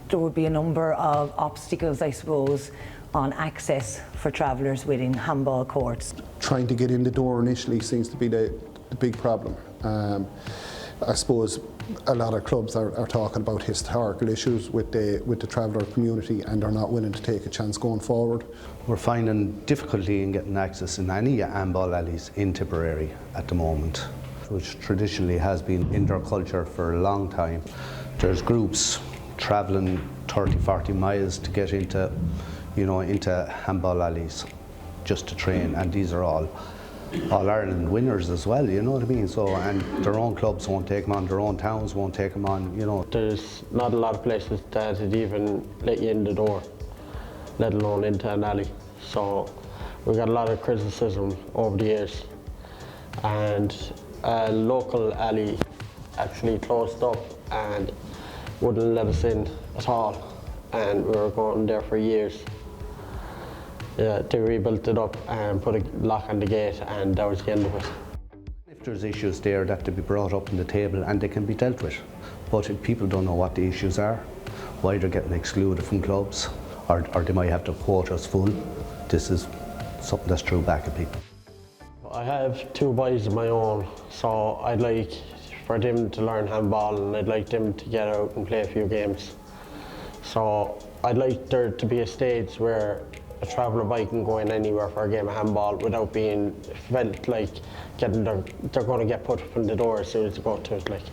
there would be a number of obstacles, I suppose, on access for travellers within handball courts. Trying to get in the door initially seems to be the big problem. I suppose a lot of clubs are talking about historical issues with the traveller community, and are not willing to take a chance going forward. We're finding difficulty in getting access in any handball alleys in Tipperary at the moment, which traditionally has been in their culture for a long time. There's groups travelling 30-40 miles to get into handball alleys just to train, and these are all Ireland winners as well, you know what I mean? So, and their own clubs won't take them on, their own towns won't take them on, you know. There's not a lot of places that would even let you in the door, let alone into an alley. So we got a lot of criticism over the years, and a local alley actually closed up and wouldn't let us in at all, and we were going there for years. Yeah, they rebuilt it up and put a lock on the gate, and that was the end of it. If there's issues there that to be brought up on the table and they can be dealt with, but if people don't know what the issues are, why they're getting excluded from clubs, or they might have their quotas full, this is something that's true back at people. I have 2 boys of my own, so I'd like for them to learn handball, and I'd like them to get out and play a few games. So I'd like there to be a stage where a traveller bike can go in anywhere for a game of handball without being felt like they're going to get put from the door as soon as they go to it.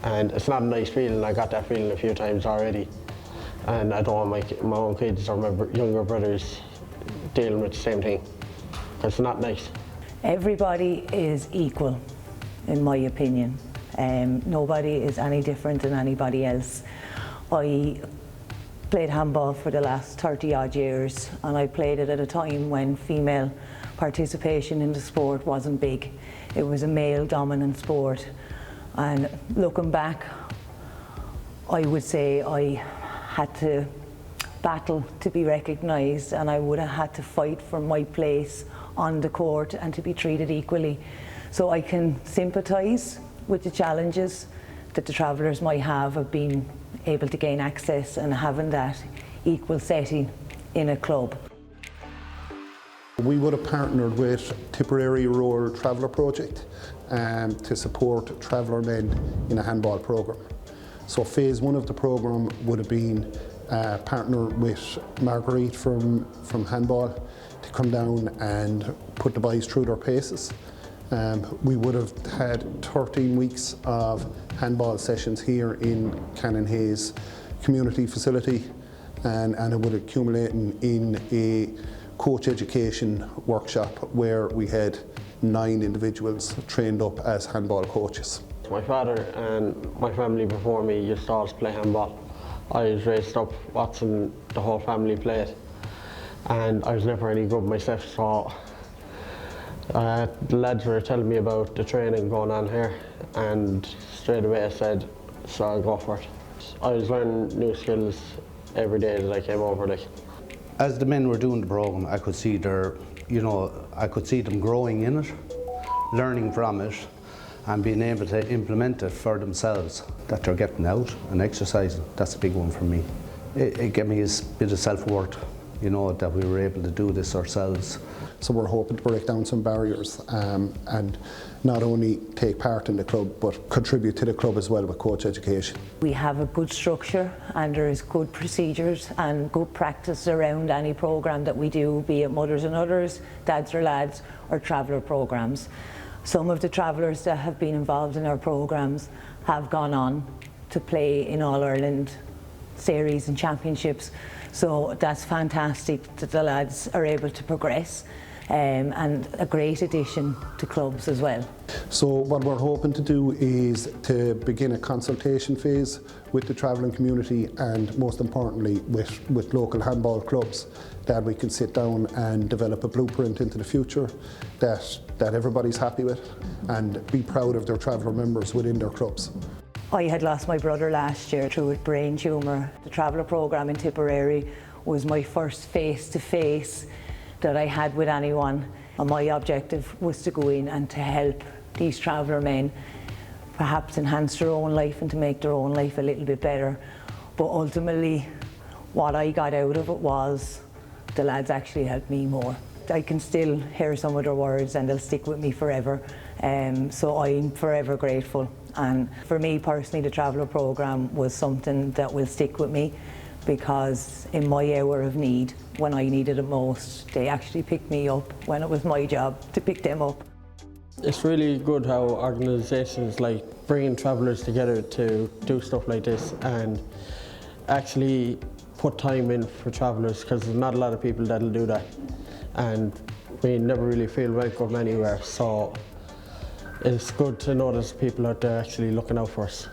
And it's not a nice feeling. I got that feeling a few times already, and I don't want my own kids or my younger brothers dealing with the same thing. It's not nice. Everybody is equal, in my opinion. Nobody is any different than anybody else. I played handball for the last 30 odd years, and I played it at a time when female participation in the sport wasn't big. It was a male dominant sport, and looking back, I would say I had to battle to be recognised, and I would have had to fight for my place on the court and to be treated equally. So I can sympathise with the challenges that the travellers might have of being able to gain access and having that equal setting in a club. We would have partnered with Tipperary Rural Traveller Project to support traveller men in a handball programme. So phase 1 of the programme would have been partner with Marguerite from Handball to come down and put the boys through their paces. We would have had 13 weeks of handball sessions here in Cannon Hayes community facility, and it would accumulate in a coach education workshop where we had 9 individuals trained up as handball coaches. My father and my family before me used to always play handball. I was raised up watching the whole family play it, and I was never any good myself, so the lads were telling me about the training going on here, and straight away I said, so I'll go for it. I was learning new skills every day that I came over. As the men were doing the programme, I could see I could see them growing in it, learning from it, and being able to implement it for themselves, that they're getting out and exercising. That's a big one for me. It gave me a bit of self-worth, that we were able to do this ourselves. So we're hoping to break down some barriers and not only take part in the club, but contribute to the club as well with coach education. We have a good structure, and there's good procedures and good practice around any programme that we do, be it Mothers and Others, Dads or Lads, or traveller programmes. Some of the travellers that have been involved in our programmes have gone on to play in All-Ireland series and championships, so that's fantastic that the lads are able to progress, and a great addition to clubs as well. So what we're hoping to do is to begin a consultation phase with the travelling community, and most importantly with local handball clubs, that we can sit down and develop a blueprint into the future that everybody's happy with, and be proud of their traveller members within their clubs. I had lost my brother last year through a brain tumour. The traveller programme in Tipperary was my first face-to-face that I had with anyone, and my objective was to go in and to help these traveller men perhaps enhance their own life and to make their own life a little bit better. But ultimately, what I got out of it was the lads actually helped me more. I can still hear some of their words and they'll stick with me forever. So I'm forever grateful. And for me personally, the Traveller programme was something that will stick with me, because in my hour of need, when I needed it most, they actually picked me up when it was my job to pick them up. It's really good how organisations like bringing travellers together to do stuff like this and actually put time in for travellers, because there's not a lot of people that'll do that, and we never really feel welcome anywhere, so it's good to know there's people out there actually looking out for us.